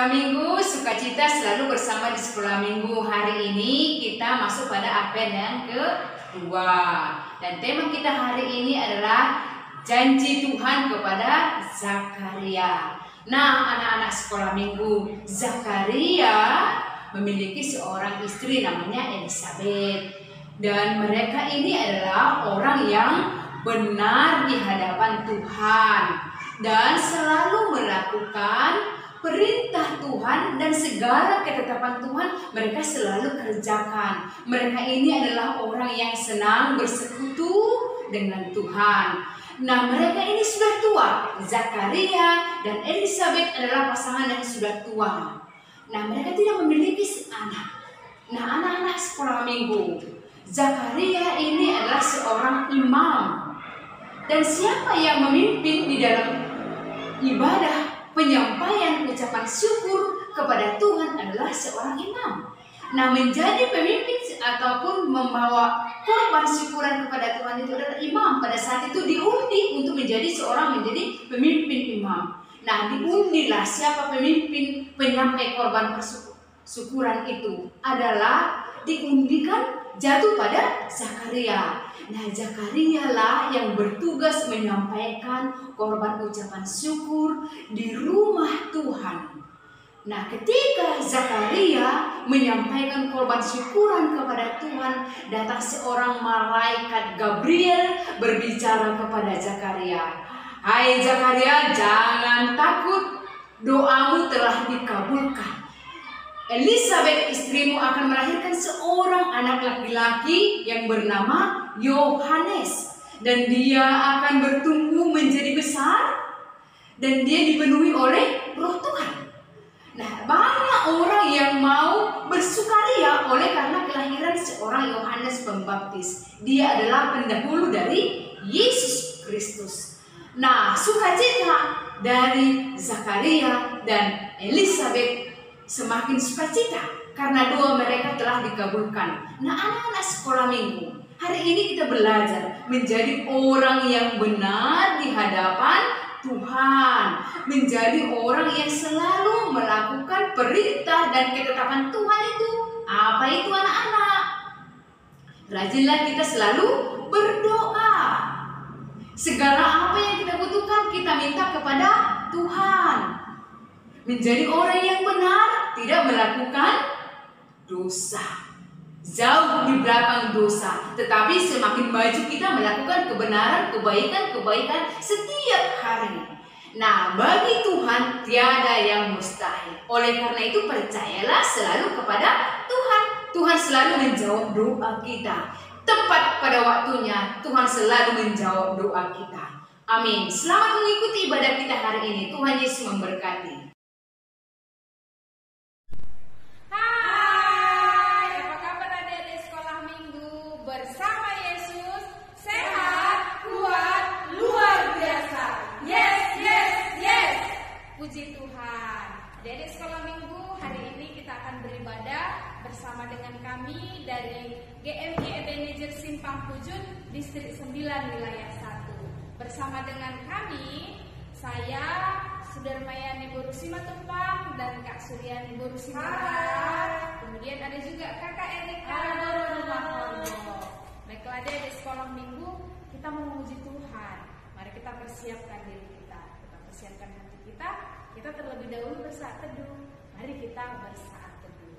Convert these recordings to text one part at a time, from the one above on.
sekolah minggu, sukacita selalu bersama di sekolah minggu. Hari ini kita masuk pada Advent yang kedua. Dan tema kita hari ini adalah janji Tuhan kepada Zakaria. Nah, anak-anak sekolah minggu, Zakaria memiliki seorang istri namanya Elisabeth. Dan mereka ini adalah orang yang benar di hadapan Tuhan dan selalu melakukan perintah Tuhan dan segala ketetapan Tuhan mereka selalu kerjakan. Mereka ini adalah orang yang senang bersekutu dengan Tuhan. Nah, mereka ini sudah tua. Zakaria dan Elisabeth adalah pasangan yang sudah tua. Nah, mereka tidak memiliki anak. Nah, anak-anak sekolah minggu, Zakaria ini adalah seorang imam. Dan siapa yang memimpin di dalam ibadah penyampaian ucapan syukur kepada Tuhan adalah seorang imam. Nah, menjadi pemimpin ataupun membawa korban syukuran kepada Tuhan itu adalah imam. Pada saat itu diundi untuk menjadi pemimpin imam. Nah, diundilah siapa pemimpin penyampai korban syukuran itu adalah diundikan jatuh pada Zakaria. Nah, Zakaria lah yang bertugas menyampaikan korban ucapan syukur di rumah Tuhan. Nah, ketika Zakaria menyampaikan korban syukuran kepada Tuhan, datang seorang malaikat Gabriel berbicara kepada Zakaria. Hai Zakaria, jangan takut, doamu telah dikabulkan. Elisabeth istrimu akan melahirkan seorang anak laki-laki yang bernama Yohanes. Dan dia akan bertumbuh menjadi besar dan dia dipenuhi oleh Roh Tuhan. Nah, banyak orang yang mau bersukaria oleh karena kelahiran seorang Yohanes Pembaptis. Dia adalah pendahulu dari Yesus Kristus. Nah, sukacita dari Zakaria dan Elisabeth semakin sukacita karena doa mereka telah dikabulkan. Nah, anak-anak sekolah minggu, hari ini kita belajar menjadi orang yang benar di hadapan Tuhan, menjadi orang yang selalu melakukan perintah dan ketetapan Tuhan itu. Apa itu anak-anak? Rajinlah kita selalu berdoa. Segala apa yang kita butuhkan kita minta kepada Tuhan. Menjadi orang yang benar, tidak melakukan dosa. Jauh di belakang dosa. Tetapi semakin maju kita melakukan kebenaran, kebaikan setiap hari. Nah, bagi Tuhan tiada yang mustahil. Oleh karena itu percayalah selalu kepada Tuhan. Tuhan selalu menjawab doa kita. Tepat pada waktunya Tuhan selalu menjawab doa kita. Amin. Selamat mengikuti ibadah kita hari ini. Tuhan Yesus memberkati. Puji Tuhan. Adik-adik sekolah minggu, hari ini kita akan beribadah bersama dengan kami dari GMI Ebenezer Simpang Pujut, Distrik 9, Wilayah 1. Bersama dengan kami, saya Sudarmayani Boru Simatupang dan Kak Suryani Boru Simatupang. Kemudian ada juga Kakak Erika Boru Rumah. Baiklah adik-adik sekolah minggu, kita mau memuji Tuhan. Mari kita persiapkan diri kita persiapkan hati kita terlebih dahulu bersaat teduh. Mari kita bersaat teduh.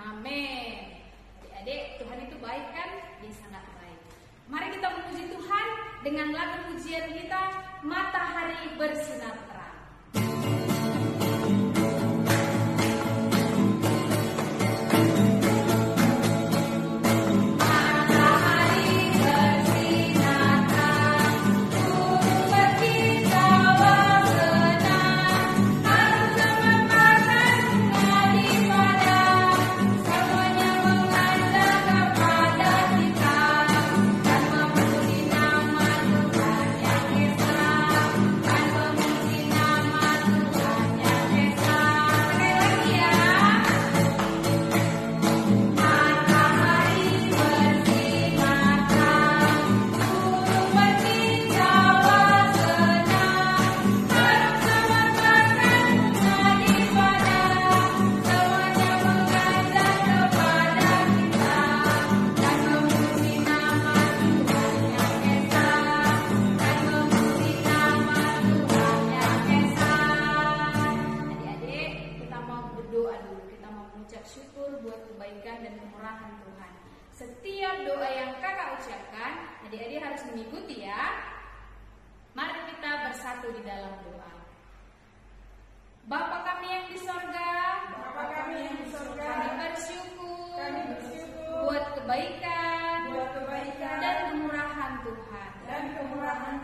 Amin. Adik-adik, Tuhan itu baik kan? Dia sangat baik. Mari kita memuji Tuhan dengan lagu pujian kita, Matahari Bersinar Terang. Matahari bersinar terang, bumi berkilau. buat kebaikan dan kemurahan Tuhan. Setiap doa yang kakak ucapkan, adik-adik harus mengikuti ya. Mari kita bersatu di dalam doa. Bapa kami yang di sorga, kami bersyukur, buat kebaikan, dan kemurahan Tuhan.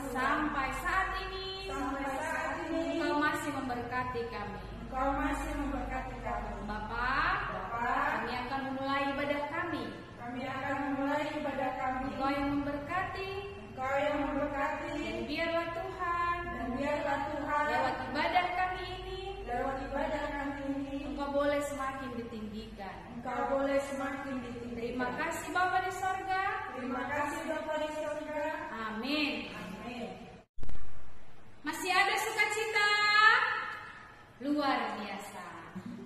Sampai saat ini, Engkau masih memberkati kami. Bapak, kami akan memulai ibadah kami. Engkau yang memberkati, dan biarlah Tuhan, lewat ibadah kami ini, Engkau boleh semakin ditinggikan. Terima kasih Bapa di sorga. Amin. Masih ada sukacita luar biasa.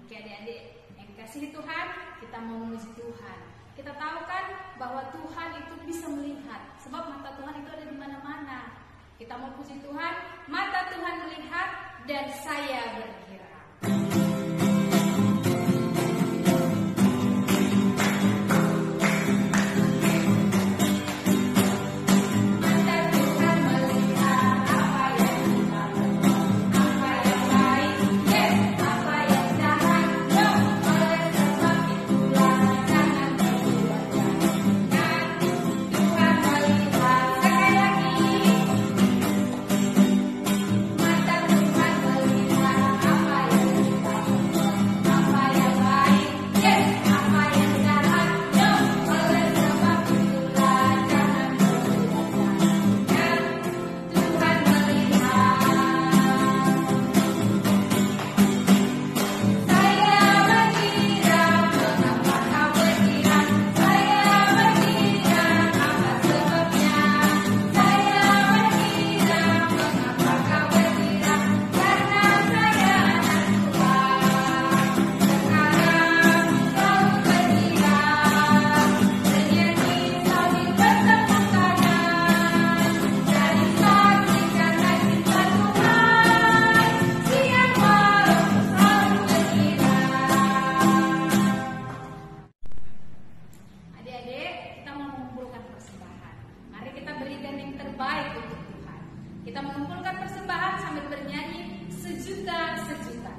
Oke adik-adik yang kasih Tuhan, kita mau memuji Tuhan. Kita tahu kan bahwa Tuhan itu bisa melihat, sebab mata Tuhan itu ada di mana-mana. Kita mau puji Tuhan, mata Tuhan melihat dan saya bergerak. Kita mengumpulkan persembahan sambil bernyanyi sejuta-sejuta.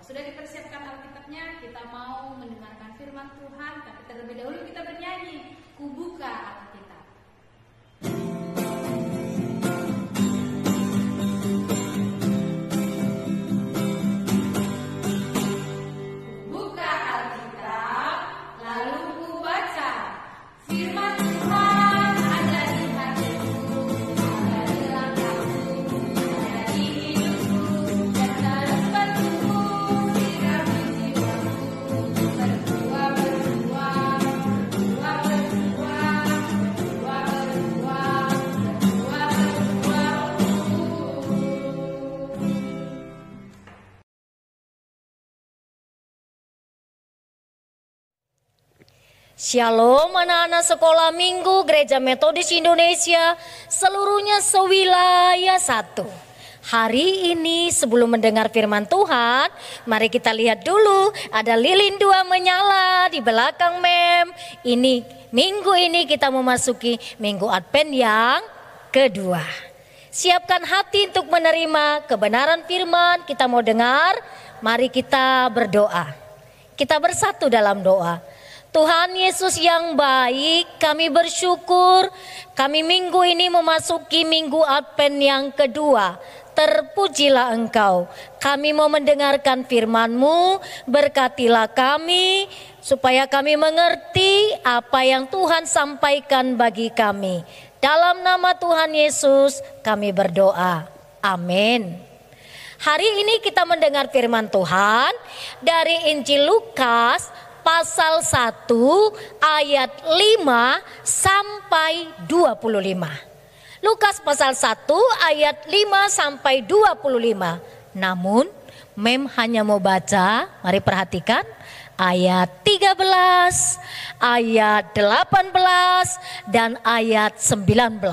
Sudah dipersiapkan Alkitabnya, kita mau mendengarkan firman Tuhan, tapi terlebih dahulu kita bernyanyi, Ku buka Alkitab. Buka Alkitab, lalu ku baca firman Tuhan ada di hatiku, ada di langkahku, ada di hidupku, dan terus bertumbuh. Shalom anak-anak sekolah minggu Gereja Metodis Indonesia seluruhnya sewilayah 1. Hari ini sebelum mendengar firman Tuhan, mari kita lihat dulu ada lilin 2 menyala di belakang mem. Minggu ini kita memasuki minggu Advent yang kedua. Siapkan hati untuk menerima kebenaran firman. Kita mau dengar, mari kita berdoa. Kita bersatu dalam doa. Tuhan Yesus yang baik, kami bersyukur kami minggu ini memasuki minggu Advent yang kedua. Terpujilah Engkau. Kami mau mendengarkan firman-Mu, berkatilah kami supaya kami mengerti apa yang Tuhan sampaikan bagi kami. Dalam nama Tuhan Yesus kami berdoa. Amin. Hari ini kita mendengar firman Tuhan dari Injil Lukas pasal 1 ayat 5 sampai 25. Lukas pasal 1 ayat 5 sampai 25. Namun Mem hanya mau baca, mari perhatikan, ayat 13, ayat 18 dan ayat 19.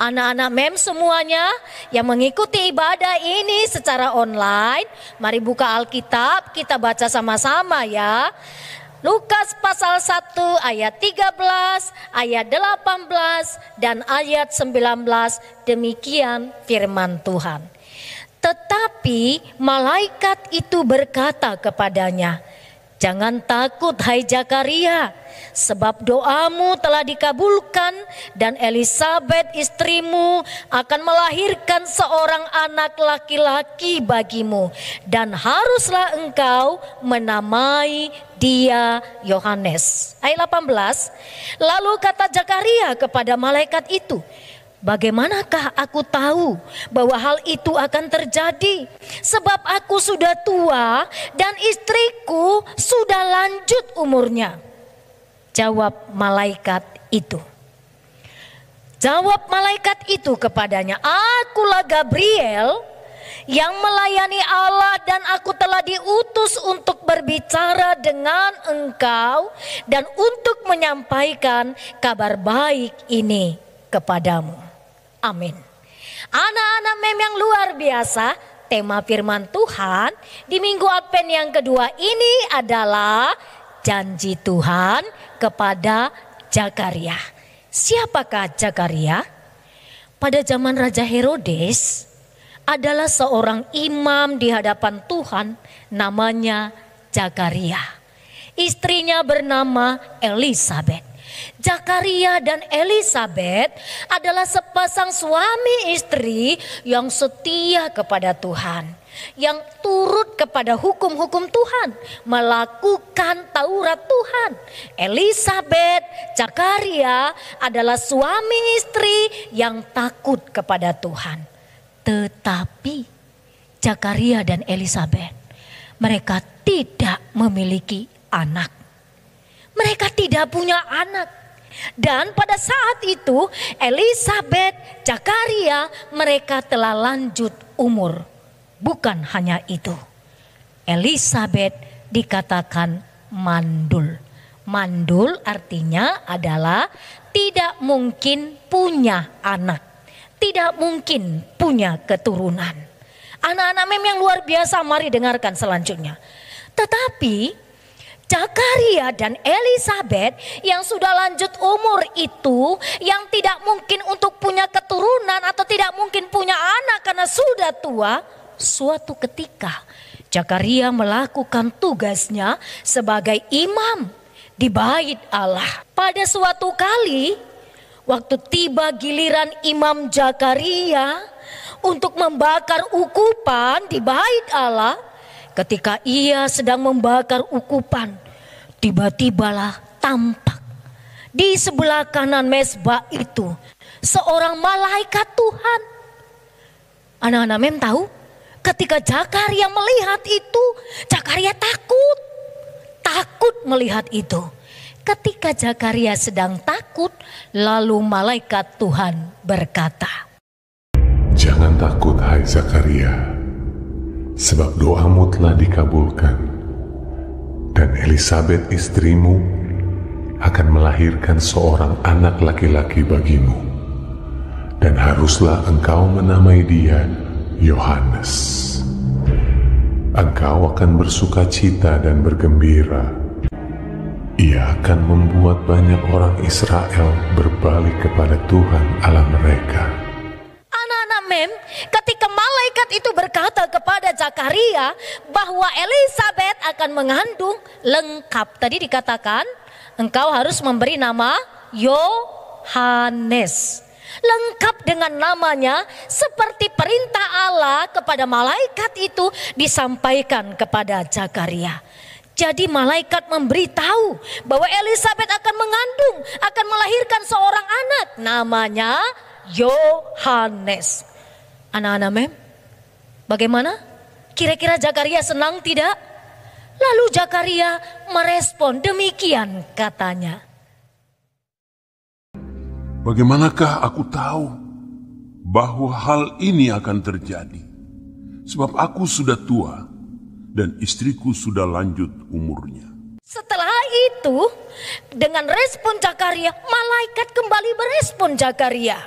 Anak-anak Mem semuanya yang mengikuti ibadah ini secara online, mari buka Alkitab, kita baca sama-sama ya. Lukas pasal 1 ayat 13, ayat 18 dan ayat 19, demikian firman Tuhan. Tetapi malaikat itu berkata kepadanya, "Jangan takut hai Zakaria, sebab doamu telah dikabulkan dan Elisabet istrimu akan melahirkan seorang anak laki-laki bagimu dan haruslah engkau menamai dia Yohanes." Ayat 18. Lalu kata Zakaria kepada malaikat itu, "Bagaimanakah aku tahu bahwa hal itu akan terjadi? Sebab aku sudah tua dan istriku sudah lanjut umurnya." Jawab malaikat itu. Jawab malaikat itu kepadanya, "Akulah Gabriel yang melayani Allah dan aku telah diutus untuk berbicara dengan engkau dan untuk menyampaikan kabar baik ini kepadamu." Amin. Anak-anak Mem yang luar biasa, tema firman Tuhan di minggu Advent yang kedua ini adalah janji Tuhan kepada Zakaria. Siapakah Zakaria? Pada zaman Raja Herodes adalah seorang imam di hadapan Tuhan, namanya Zakaria. Istrinya bernama Elisabet. Zakaria dan Elisabet adalah sepasang suami istri yang setia kepada Tuhan, yang turut kepada hukum-hukum Tuhan, melakukan Taurat Tuhan. Elisabet, Zakaria adalah suami istri yang takut kepada Tuhan. Tetapi Zakaria dan Elisabet, mereka tidak memiliki anak. Mereka tidak punya anak. Dan pada saat itu Elisabet, Zakaria, mereka telah lanjut umur. Bukan hanya itu, Elisabet dikatakan mandul. Mandul artinya adalah tidak mungkin punya anak, tidak mungkin punya keturunan. Anak-anak Mem yang luar biasa, mari dengarkan selanjutnya. Tetapi Zakaria dan Elisabet yang sudah lanjut umur itu, yang tidak mungkin untuk punya keturunan atau tidak mungkin punya anak karena sudah tua, suatu ketika Zakaria melakukan tugasnya sebagai imam di bait Allah. Pada suatu kali, waktu tiba giliran Imam Zakaria untuk membakar ukupan di bait Allah, ketika ia sedang membakar ukupan, tiba-tibalah tampak di sebelah kanan mezbah itu seorang malaikat Tuhan. Anak-anak Mem tahu, ketika Zakaria melihat itu, Zakaria takut melihat itu. Ketika Zakaria sedang takut, lalu malaikat Tuhan berkata, "Jangan takut hai Zakaria, sebab doamu telah dikabulkan, dan Elisabet istrimu akan melahirkan seorang anak laki-laki bagimu, dan haruslah engkau menamai dia Yohanes. Engkau akan bersuka cita dan bergembira. Ia akan membuat banyak orang Israel berbalik kepada Tuhan Allah mereka." ketika malaikat itu berkata kepada Zakaria bahwa Elisabet akan mengandung, lengkap. Tadi dikatakan engkau harus memberi nama Yohanes. Lengkap dengan namanya, seperti perintah Allah kepada malaikat itu disampaikan kepada Zakaria. Jadi malaikat memberitahu bahwa Elisabet akan mengandung, akan melahirkan seorang anak, namanya Yohanes. Anak-anak mem, bagaimana? Kira-kira Zakaria senang tidak? Lalu Zakaria merespon, demikian katanya. Bagaimanakah aku tahu bahwa hal ini akan terjadi? Sebab aku sudah tua dan istriku sudah lanjut umurnya. Setelah itu, dengan respon Zakaria, malaikat kembali berespon Zakaria.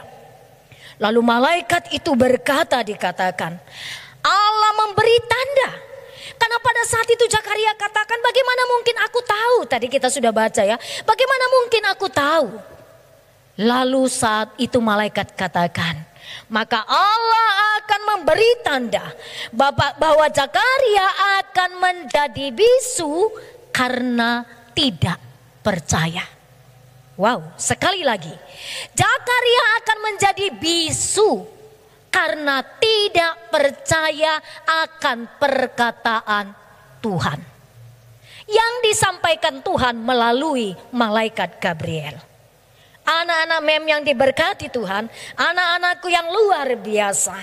Lalu malaikat itu berkata, dikatakan, Allah memberi tanda. Karena pada saat itu Zakaria katakan, bagaimana mungkin aku tahu? Tadi kita sudah baca ya, bagaimana mungkin aku tahu? Lalu saat itu malaikat katakan, maka Allah akan memberi tanda bahwa Zakaria akan menjadi bisu karena tidak percaya. Wow, sekali lagi, Zakaria akan menjadi bisu karena tidak percaya akan perkataan Tuhan yang disampaikan Tuhan melalui malaikat Gabriel. Anak-anak mem yang diberkati Tuhan, anak-anakku yang luar biasa.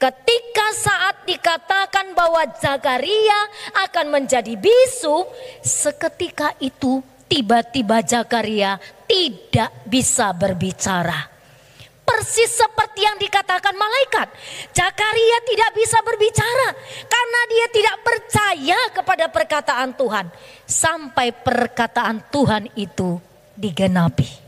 Ketika saat dikatakan bahwa Zakaria akan menjadi bisu, seketika itu tiba-tiba Zakaria tidak bisa berbicara. Persis seperti yang dikatakan malaikat, Zakaria tidak bisa berbicara karena dia tidak percaya kepada perkataan Tuhan. Sampai perkataan Tuhan itu digenapi.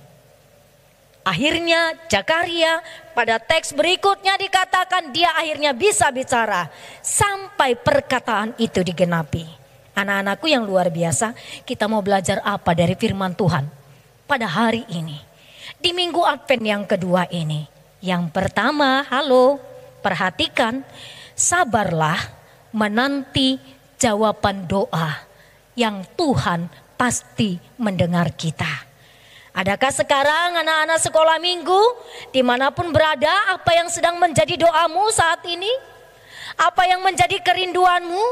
Akhirnya Zakaria pada teks berikutnya dikatakan dia akhirnya bisa bicara sampai perkataan itu digenapi. Anak-anakku yang luar biasa, kita mau belajar apa dari firman Tuhan pada hari ini? Di minggu Advent yang kedua ini. Yang pertama, halo, perhatikan, sabarlah menanti jawaban doa yang Tuhan pasti mendengar kita. Adakah sekarang anak-anak sekolah minggu dimanapun berada, apa yang sedang menjadi doamu saat ini? Apa yang menjadi kerinduanmu?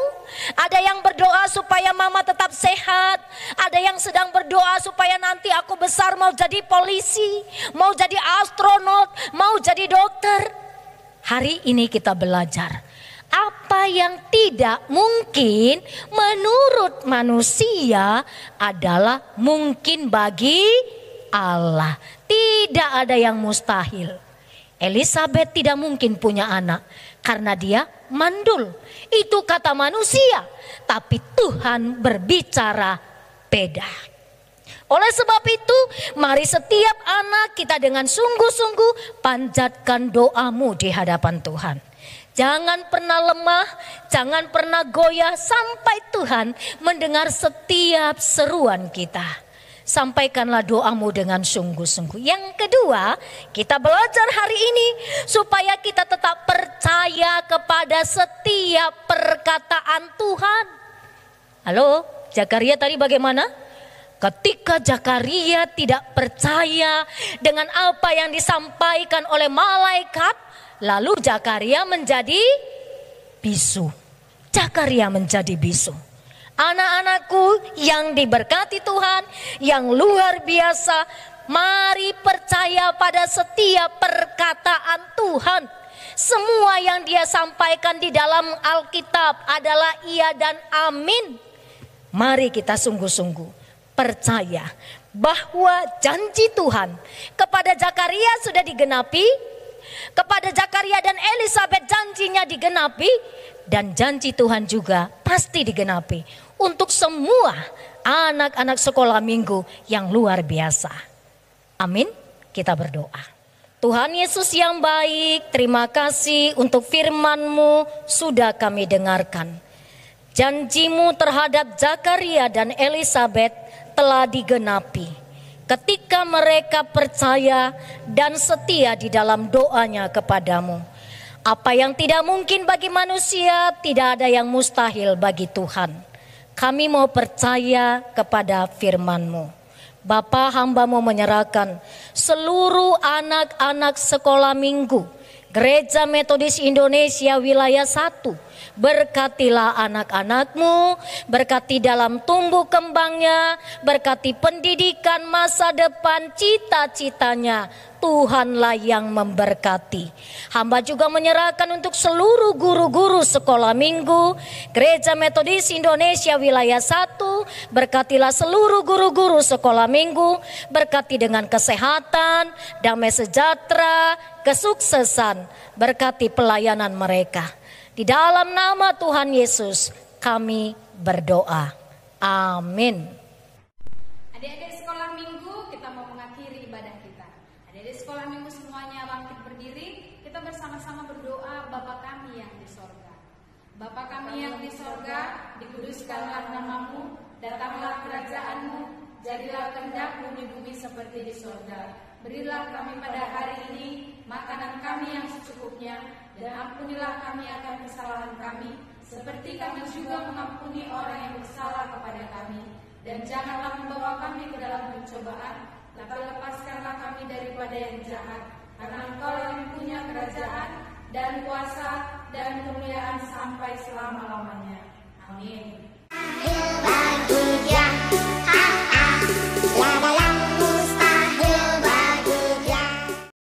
Ada yang berdoa supaya mama tetap sehat. Ada yang sedang berdoa supaya nanti aku besar mau jadi polisi, mau jadi astronot, mau jadi dokter. Hari ini kita belajar apa yang tidak mungkin menurut manusia adalah mungkin bagi Allah. Tidak ada yang mustahil. Elisabet tidak mungkin punya anak karena dia mandul. Itu kata manusia, tapi Tuhan berbicara beda. Oleh sebab itu, mari setiap anak kita dengan sungguh-sungguh panjatkan doamu di hadapan Tuhan. Jangan pernah lemah, jangan pernah goyah sampai Tuhan mendengar setiap seruan kita. Sampaikanlah doamu dengan sungguh-sungguh. Yang kedua, kita belajar hari ini supaya kita tetap percaya kepada setiap perkataan Tuhan. Halo, Zakaria tadi bagaimana? Ketika Zakaria tidak percaya dengan apa yang disampaikan oleh malaikat, lalu Zakaria menjadi bisu. Zakaria menjadi bisu. Anak-anakku yang diberkati Tuhan, yang luar biasa, mari percaya pada setiap perkataan Tuhan. Semua yang dia sampaikan di dalam Alkitab adalah iya dan amin. Mari kita sungguh-sungguh percaya bahwa janji Tuhan kepada Zakaria sudah digenapi, kepada Zakaria dan Elisabet janjinya digenapi, dan janji Tuhan juga pasti digenapi untuk semua anak-anak sekolah minggu yang luar biasa. Amin. Kita berdoa. Tuhan Yesus yang baik, terima kasih untuk firman-Mu sudah kami dengarkan. Janji-Mu terhadap Zakaria dan Elisabet telah digenapi ketika mereka percaya dan setia di dalam doanya kepadamu. Apa yang tidak mungkin bagi manusia, tidak ada yang mustahil bagi Tuhan. Kami mau percaya kepada firman-Mu. Bapa, hamba-Mu menyerahkan seluruh anak-anak sekolah minggu Gereja Metodis Indonesia Wilayah 1. Berkatilah anak-anak-Mu, berkati dalam tumbuh kembangnya, berkati pendidikan masa depan, cita-citanya. Tuhanlah yang memberkati. Hamba juga menyerahkan untuk seluruh guru-guru sekolah minggu Gereja Metodis Indonesia Wilayah 1. Berkatilah seluruh guru-guru sekolah minggu, berkati dengan kesehatan, damai sejahtera, kesuksesan, berkati pelayanan mereka. Di dalam nama Tuhan Yesus kami berdoa. Amin. Adik-adik sekolah minggu, kita mau mengakhiri ibadah kita. Adik-adik sekolah minggu semuanya bangkit berdiri. Kita bersama-sama berdoa, Bapa kami yang di sorga. Bapa kami yang di sorga, dikuduskanlah nama-Mu, datanglah kerajaan-Mu, jadilah kehendak-Mu di bumi seperti di sorga. Berilah kami pada hari ini makanan kami yang secukupnya, dan ampunilah kami akan kesalahan kami, seperti kami juga mengampuni orang yang bersalah kepada kami. Dan janganlah membawa kami ke dalam pencobaan, tapi lepaskanlah kami daripada yang jahat. Karena Engkau yang punya kerajaan dan kuasa dan kemuliaan sampai selama-lamanya. Amin.